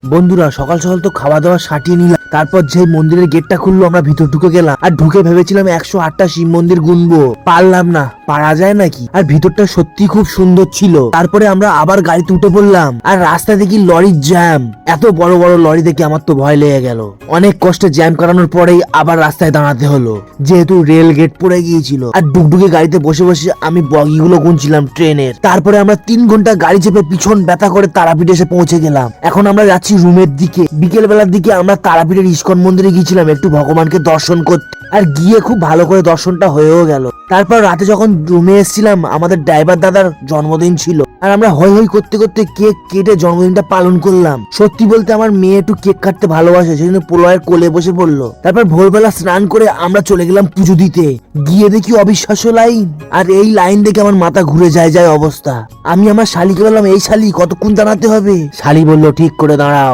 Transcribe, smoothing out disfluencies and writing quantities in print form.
বন্ধুরা সকাল সকাল তো খাওয়া দাওয়া সাটিয়ে নিলাম, তারপর যে মন্দিরের গেটটা খুললো আমরা ভিতর ঢুকে গেলাম। আর ঢুকে ভেবেছিলাম 108টা শিব মন্দির গুনবো, পারলাম না। পারা যায় নাকি? আর ভিতরটা সত্যি খুব সুন্দর ছিল। তারপরে আমরা আবার গাড়িতে উঠে পড়লাম, আর রাস্তা দেখি লরির জ্যাম। এত বড় বড় লরি দেখে আমার তো ভয় লেগে গেল। অনেক কষ্টে জ্যাম কাটানোর পরেই আবার রাস্তায় দাঁড়াতে হলো, যেহেতু রেল গেট পড়ে গিয়েছিল। আর ডুগডুগে গাড়িতে বসে বসে আমি বগিগুলো গুনছিলাম ট্রেনের। তারপরে আমরা 3 ঘন্টা গাড়ি চেপে পিছন ব্যথা করে তারাপীঠ এসে পৌঁছে গেলাম। এখন আমরা যাচ্ছি রুমের দিকে। বিকেল বেলার দিকে আমরা তারাপীঠের ইস্কন মন্দিরে গিয়েছিলাম একটু ভগবানকে দর্শন করতে, আর গিয়ে খুব ভালো করে দর্শনটা হয়েও গেল। তারপর রাতে যখন রুমে এসেছিলাম, আমাদের ড্রাইভার দাদার জন্মদিন ছিল, আর আমরা হই হই করতে করতে কেক কেটে জন্মদিনটা পালন করলাম। সত্যি বলতে আমার মেয়ে একটু কেক কাটতে ভালোবাসে, সেজন্য প্রলয়ের কোলে বসে পড়লো। তারপর ভোরবেলা স্নান করে আমরা চলে গেলাম পুজো দিতে। গিয়ে দেখি অবিশ্বাস্য লাইন, আর এই লাইন দেখে আমার মাথা ঘুরে যায় অবস্থা। আমি আমার শালিকে বললাম, এই শালি কতক্ষণ দাঁড়াতে হবে? শালি বললো, ঠিক করে দাঁড়াও।